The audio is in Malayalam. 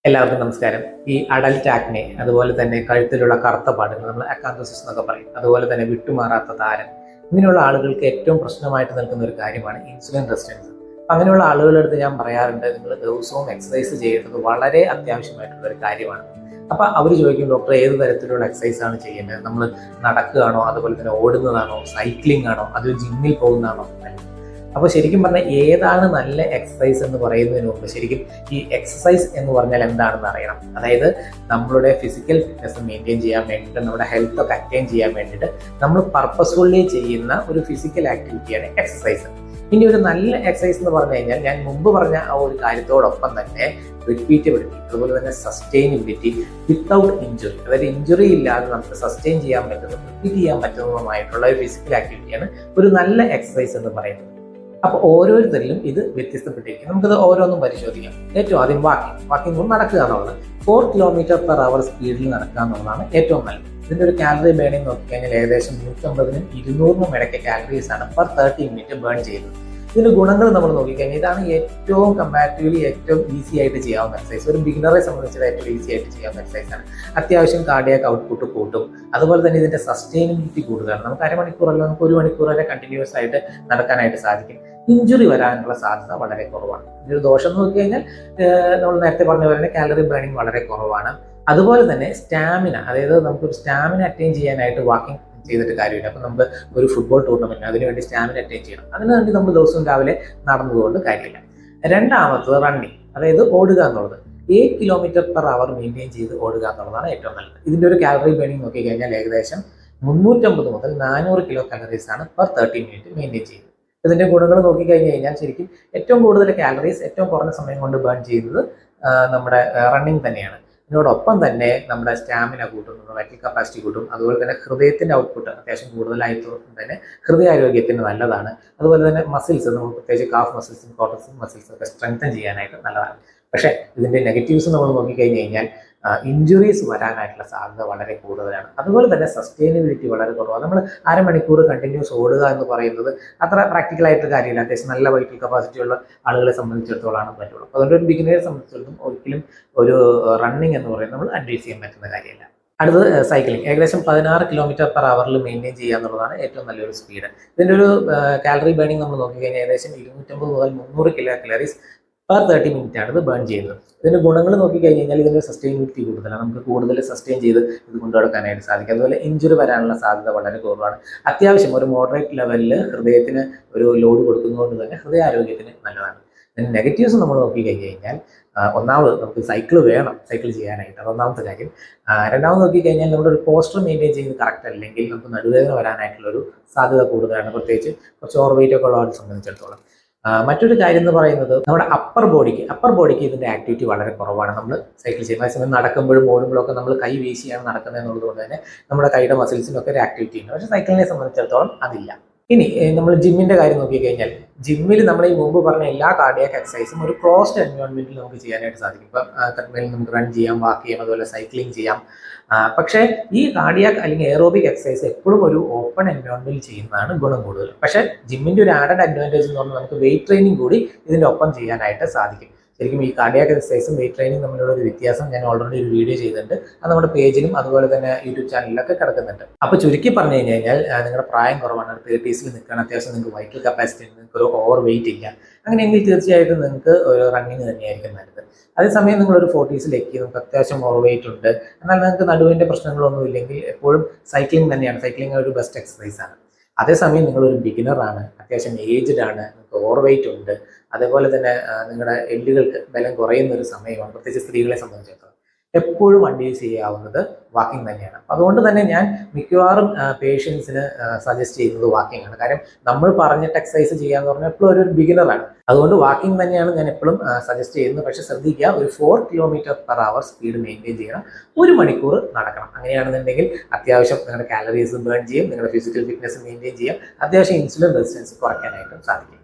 എല്ലാവർക്കും നമസ്കാരം. ഈ അഡൽറ്റ് ആക്നെ, അതുപോലെ തന്നെ കഴുത്തിലുള്ള കറുത്ത പാടുകൾ, നമ്മൾ അക്കാന്തോസിസ് എന്നൊക്കെ പറയും, അതുപോലെ തന്നെ വിട്ടുമാറാത്ത താരൻ, ഇങ്ങനെയുള്ള ആളുകൾക്ക് ഏറ്റവും പ്രശ്നമായിട്ട് നിൽക്കുന്ന ഒരു കാര്യമാണ് ഇൻസുലിൻ റെസിസ്റ്റൻസ്. അങ്ങനെയുള്ള ആളുകളുടെ അടുത്ത് ഞാൻ പറയാറുണ്ട്, നിങ്ങൾ ദിവസവും എക്സസൈസ് ചെയ്യുന്നത് വളരെ അത്യാവശ്യമായിട്ടുള്ള ഒരു കാര്യമാണ്. അപ്പൊ അവർ ചോദിക്കും, ഡോക്ടർ ഏത് തരത്തിലുള്ള എക്സസൈസ് ആണ് ചെയ്യേണ്ടത്? നമ്മൾ നടക്കുകയാണോ, അതുപോലെ തന്നെ ഓടുന്നതാണോ, സൈക്ലിംഗ് ആണോ, അതോ ജിമ്മിൽ പോകുന്നതാണോ? അപ്പോൾ ശരിക്കും പറഞ്ഞാൽ ഏതാണ് നല്ല എക്സസൈസ് എന്ന് പറയുന്നതിന് മുമ്പ് ശരിക്കും ഈ എക്സസൈസ് എന്ന് പറഞ്ഞാൽ എന്താണെന്ന് അറിയണം. അതായത് നമ്മളുടെ ഫിസിക്കൽ ഫിറ്റ്നസ് മെയിൻറ്റെയിൻ ചെയ്യാൻ വേണ്ടിയിട്ട്, നമ്മുടെ ഹെൽത്ത് ഒക്കെ അറ്റൈൻ ചെയ്യാൻ വേണ്ടിയിട്ട് നമ്മൾ പർപ്പസ്ഫുള്ളി ചെയ്യുന്ന ഒരു ഫിസിക്കൽ ആക്ടിവിറ്റിയാണ് എക്സസൈസ്. ഇനി ഒരു നല്ല എക്സസൈസ് എന്ന് പറഞ്ഞു കഴിഞ്ഞാൽ ഞാൻ മുമ്പ് പറഞ്ഞ ആ ഒരു കാര്യത്തോടൊപ്പം തന്നെ റിപ്പീറ്റബിലിറ്റി, അതുപോലെ തന്നെ സസ്റ്റൈനബിലിറ്റി വിത്തൗട്ട് ഇഞ്ചുറി, അതായത് ഇഞ്ചുറി ഇല്ലാതെ നമുക്ക് സസ്റ്റെയിൻ ചെയ്യാൻ പറ്റുന്നതും റിപ്പീറ്റ് ചെയ്യാൻ പറ്റുന്നതുമായിട്ടുള്ള ഒരു ഫിസിക്കൽ ആക്ടിവിറ്റിയാണ് ഒരു നല്ല എക്സസൈസ് എന്ന് പറയുന്നത്. അപ്പോൾ ഓരോരുത്തരിലും ഇത് വ്യത്യസ്തപ്പെട്ടിരിക്കും. നമുക്കത് ഓരോന്നും പരിശോധിക്കാം. ഏറ്റവും ആദ്യം വാക്കിംഗ് നടക്കുക എന്നുള്ളത് 4 km/h സ്പീഡിൽ നടക്കുക എന്നുള്ളതാണ് ഏറ്റവും നല്ലത്. ഇതിന്റെ ഒരു കാലറി ബേണിംഗ് നോക്കിക്കഴിഞ്ഞാൽ ഏകദേശം 150-നും 200-നും ഇടയ്ക്ക് കാലറീസ് ആണ് പെർ 30 മിനിറ്റ് ബേൺ ചെയ്യുന്നത്. ഇതിന്റെ ഗുണങ്ങൾ നമ്മൾ നോക്കിക്കഴിഞ്ഞാൽ ഇതാണ് ഏറ്റവും കമ്പാരിറ്റീവ്ലി ഏറ്റവും ഈസി ആയിട്ട് ചെയ്യാവുന്ന എക്സസൈസ്. ഒരു ബിഗിനറെ സംബന്ധിച്ചത് ഏറ്റവും ഈസി ആയിട്ട് ചെയ്യാവുന്ന എക്സസൈസ് ആണ്. അത്യാവശ്യം കാർഡിയാക് ഔട്ട്പുട്ട് കൂട്ടും, അതുപോലെ തന്നെ ഇതിന്റെ സസ്റ്റൈനബിലിറ്റി കൂടുതലാണ്. നമുക്ക് അരമണിക്കൂറല്ല, നമുക്ക് 1 മണിക്കൂർ വരെ കണ്ടിന്യൂസ് ആയിട്ട് നടക്കാനായിട്ട് സാധിക്കും. ഇഞ്ചുറി വരാനുള്ള സാധ്യത വളരെ കുറവാണ്. ഇതിന്റെ ദോഷം നോക്കി കഴിഞ്ഞാൽ നമ്മൾ നേരത്തെ പറഞ്ഞ പോലെ തന്നെ കാലറി ബേണിംഗ് വളരെ കുറവാണ്. അതുപോലെ തന്നെ സ്റ്റാമിന, അതായത് നമുക്കൊരു സ്റ്റാമിന അറ്റൈൻ ചെയ്യാനായിട്ട് വാക്കിംഗ് ചെയ്തിട്ട് കാര്യമില്ല. അപ്പം നമുക്ക് ഒരു ഫുട്ബോൾ ടൂർണമെന്റ് അതിനുവേണ്ടി സ്റ്റാമിന അറ്റൈൻ ചെയ്യണം, അതിന് വേണ്ടി നമ്മൾ ദിവസവും രാവിലെ നടന്നതുകൊണ്ട് കാര്യമില്ല. രണ്ടാമത്തത് റണ്ണിങ്, അതായത് ഓടുക എന്നുള്ളത്. 8 km/h മെയിൻറ്റെയിൻ ചെയ്ത് ഓടുക എന്നുള്ളതാണ് ഏറ്റവും നല്ലത്. ഇതിന്റെ ഒരു കാലറി ബേണിംഗ് നോക്കി കഴിഞ്ഞാൽ ഏകദേശം 350 മുതൽ 400 കിലോ കാലറീസ് ആണ് പെർ 30 മിനിറ്റ് മെയിൻറ്റെയിൻ ചെയ്യുന്നത്. ഇതിന്റെ ഗുണങ്ങൾ നോക്കിക്കഴിഞ്ഞ് കഴിഞ്ഞാൽ ശരിക്കും ഏറ്റവും കൂടുതൽ കാലറീസ് ഏറ്റവും കുറഞ്ഞ സമയം കൊണ്ട് ബേൺ ചെയ്യുന്നത് നമ്മുടെ റണ്ണിങ് തന്നെയാണ്. ഇതിനോടൊപ്പം തന്നെ നമ്മുടെ സ്റ്റാമിന കൂട്ടും, വൈറ്റൽ കപ്പാസിറ്റി കൂട്ടും, അതുപോലെ തന്നെ ഹൃദയത്തിന്റെ ഔട്ട്പുട്ട് അത്യാവശ്യം കൂടുതലായതുകൊണ്ട് തന്നെ ഹൃദയാരോഗ്യത്തിന് നല്ലതാണ്. അതുപോലെ തന്നെ മസിൽസ്, നമ്മൾ പ്രത്യേകിച്ച് കാഫ് മസിൽസും കോട്ടസും മസിൽസും ഒക്കെ സ്ട്രെങ്തൻ ചെയ്യാനായിട്ട് നല്ലതാണ്. പക്ഷേ ഇതിന്റെ നെഗറ്റീവ്സ് നമ്മൾ നോക്കിക്കഴിഞ്ഞ് കഴിഞ്ഞാൽ ഇഞ്ചുറീസ് വരാനായിട്ടുള്ള സാധ്യത വളരെ കൂടുതലാണ്. അതുപോലെ തന്നെ സസ്റ്റൈനബിലിറ്റി വളരെ കുറവാണ്. നമ്മൾ അരമണിക്കൂർ കണ്ടിന്യൂസ് ഓടുക എന്ന് പറയുന്നത് അത്ര പ്രാക്ടിക്കൽ ആയിട്ട് കാര്യമില്ല. അത്യാവശ്യം നല്ല വൈറ്റൽ കപ്പാസിറ്റി ഉള്ള ആളുകളെ സംബന്ധിച്ചിടത്തോളാണ് പറ്റുള്ളൂ. അതുകൊണ്ട് ഒരു ബിഗിനറെ സംബന്ധിച്ചിടത്തോളം ഒരിക്കലും ഒരു റണ്ണിങ് എന്ന് പറയുന്നത് നമ്മൾ അഡ്വൈസ് ചെയ്യാൻ പറ്റുന്ന കാര്യമല്ല. അടുത്തത് സൈക്ലിംഗ്. ഏകദേശം 16 km/h മെയിൻറ്റെയിൻ ചെയ്യുക എന്നുള്ളതാണ് ഏറ്റവും നല്ലൊരു സ്പീഡ്. ഇതിൻ്റെ ഒരു കാലറി ബേണിംഗ് നമ്മൾ നോക്കിക്കഴിഞ്ഞാൽ ഏകദേശം 250 മുതൽ 300 കിലോ കാലറീസ് പെർ 30 മിനിറ്റ് ആണ് ഇത് ബേൺ ചെയ്യുന്നത്. ഇതിന്റെ ഗുണങ്ങൾ നോക്കിക്കഴിഞ്ഞ് കഴിഞ്ഞാൽ ഇതിന്റെ സസ്റ്റൈനബിലിറ്റി കൂടുതലാണ്. നമുക്ക് കൂടുതൽ സസ്റ്റെയിൻ ചെയ്ത് ഇത് കൊണ്ടുനടക്കാനായിട്ട് സാധിക്കും. അതുപോലെ ഇഞ്ചുറി വരാനുള്ള സാധ്യത വളരെ കുറവാണ്. അത്യാവശ്യം ഒരു മോഡറേറ്റ് ലെവലിൽ ഹൃദയത്തിന് ഒരു ലോഡ് കൊടുക്കുന്നതുകൊണ്ട് തന്നെ ഹൃദയാരോഗ്യത്തിന് നല്ലതാണ്. ഇതിന്റെ നെഗറ്റീവ്സ് നമ്മൾ നോക്കിക്കഴിഞ്ഞ് കഴിഞ്ഞാൽ ഒന്നാമത് നമുക്ക് സൈക്കിൾ ചെയ്യാനായിട്ട്, അത് ഒന്നാമത്തെ കാര്യം. രണ്ടാമത് നോക്കിക്കഴിഞ്ഞാൽ നമ്മുടെ ഒരു പോസ്റ്റർ മെയിൻറ്റെയിൻ ചെയ്യുന്നത് കറക്റ്റ് അല്ലെങ്കിൽ നമുക്ക് നടുവേദന വരാനായിട്ടുള്ളൊരു സാധ്യത കൂടുതലാണ്, പ്രത്യേകിച്ച് കുറച്ച് ഓവർ വെയിറ്റ് ഒക്കെ ഉള്ളവരെ സംബന്ധിച്ചിടത്തോളം. മറ്റൊരു കാര്യം എന്ന് പറയുന്നത് നമ്മുടെ അപ്പർ ബോഡിക്ക് ഇതിന്റെ ആക്ടിവിറ്റി വളരെ കുറവാണ്. നമ്മൾ സൈക്കിൾ ചെയ്യുമ്പോൾ അതേസമയം നടക്കുമ്പോഴും ഓടുമ്പോഴൊക്കെ നമ്മൾ കൈ വീശിയാണ് നടക്കുന്നത് എന്നുള്ളത് കൊണ്ട് തന്നെ നമ്മുടെ കൈയുടെ മസിൽസിനൊക്കെ ഒരു ആക്ടിവിറ്റി ഉണ്ട്. പക്ഷേ സൈക്കിളിനെ സംബന്ധിച്ചിടത്തോളം അതില്ല. ഇനി നമ്മൾ ജിമ്മിന്റെ കാര്യം നോക്കിക്കഴിഞ്ഞാൽ ജിമ്മിൽ നമ്മൾ ഈ മുമ്പ് പറഞ്ഞ എല്ലാ കാർഡിയാക് എക്സസൈസും ഒരു ക്ലോസ്ഡ് എൻവയോൺമെന്റിൽ നമുക്ക് ചെയ്യാനായിട്ട് സാധിക്കും. ഇപ്പം ട്രെഡ്മില്ലിൽ നമുക്ക് റൺ ചെയ്യാം, വാക്ക് ചെയ്യാം, അതുപോലെ സൈക്ലിംഗ് ചെയ്യാം. പക്ഷേ ഈ കാർഡിയാക് അല്ലെങ്കിൽ എയറോബിക് എക്സസൈസ് എപ്പോഴും ഒരു ഓപ്പൺ എൻവയോൺമെന്റിൽ ചെയ്യുന്നതാണ് ഗുണം കൂടുതൽ. പക്ഷേ ജിമ്മിന്റെ ഒരു ആഡഡ് അഡ്വാൻറ്റേജ് എന്ന് പറഞ്ഞാൽ നമുക്ക് വെയിറ്റ് ട്രെയിനിങ് കൂടി ഇതിന്റെ ഒപ്പം ചെയ്യാനായിട്ട് സാധിക്കും. ശരിക്കും ഈ കാർഡിയാക് എക്സസൈസും വെയിറ്റ് ട്രെയിനിങ് തമ്മിലുള്ള ഒരു വ്യത്യാസം ഞാൻ ഓൾറെഡി ഒരു വീഡിയോ ചെയ്തിട്ടുണ്ട്. അത് നമ്മുടെ പേജിലും അതുപോലെ തന്നെ യൂട്യൂബ് ചാനലിലൊക്കെ കിടക്കുന്നുണ്ട്. അപ്പോൾ ചുരുക്കി പറഞ്ഞു കഴിഞ്ഞാൽ നിങ്ങളുടെ പ്രായം കുറവാണ്, 30s നിൽക്കുകയാണ്, അത്യാവശ്യം നിങ്ങൾക്ക് വൈറ്റൽ കപ്പാസിറ്റി ഉണ്ട്, നിങ്ങൾക്ക് ഒരു ഓവർ വെയിറ്റ് ഇല്ല, അങ്ങനെയെങ്കിൽ തീർച്ചയായിട്ടും നിങ്ങൾക്ക് ഒരു റണ്ണിങ് തന്നെയായിരിക്കും നല്ലത്. അതേസമയം നിങ്ങളൊരു 40s നമുക്ക് അത്യാവശ്യം ഓവർ വെയിറ്റ് ഉണ്ട്, എന്നാൽ നിങ്ങൾക്ക് നടുവിൻ്റെ പ്രശ്നങ്ങളൊന്നും ഇല്ലെങ്കിൽ എപ്പോഴും സൈക്ലിംഗ് തന്നെയാണ്. സൈക്ലിംഗ് ഒരു ബെസ്റ്റ് എക്സസൈസ് ആണ്. അതേസമയം നിങ്ങളൊരു ബിഗിനറാണ്, അത്യാവശ്യം ഏജ്ഡ് ആണ്, നിങ്ങൾക്ക് ഓവർ വെയിറ്റ് ഉണ്ട്, അതേപോലെ തന്നെ നിങ്ങളുടെ എല്ലുകൾക്ക് ബലം കുറയുന്ന ഒരു സമയമാണ്, പ്രത്യേകിച്ച് സ്ത്രീകളെ സംബന്ധിച്ചിടത്തോളം എപ്പോഴും അഡ്വൈസ് ചെയ്യാവുന്നത് വാക്കിംഗ് തന്നെയാണ്. അതുകൊണ്ട് തന്നെ ഞാൻ മിക്കവാറും പേഷ്യൻസിന് സജസ്റ്റ് ചെയ്യുന്നത് വാക്കിംഗ് ആണ്. കാര്യം നമ്മൾ പറഞ്ഞിട്ട് എക്സസൈസ് ചെയ്യാന്ന് പറഞ്ഞാൽ എപ്പോഴും ഒരു ബിഗിനറാണ്. അതുകൊണ്ട് വാക്കിംഗ് തന്നെയാണ് ഞാൻ എപ്പോഴും സജസ്റ്റ് ചെയ്യുന്നത്. പക്ഷെ ശ്രദ്ധിക്കുക, ഒരു 4 km/h സ്പീഡ് മെയിൻറ്റെയിൻ ചെയ്യണം, 1 മണിക്കൂർ നടക്കണം. അങ്ങനെയാണെന്നുണ്ടെങ്കിൽ അത്യാവശ്യം നിങ്ങളുടെ കാലറീസ് ബേൺ ചെയ്യും, നിങ്ങളുടെ ഫിസിക്കൽ ഫിറ്റ്നസ് മെയിൻറ്റെയിൻ ചെയ്യാം, അത്യാവശ്യം ഇൻസുലിൻ റെസിസ്റ്റൻസ് കുറയ്ക്കാനായിട്ടും സാധിക്കും.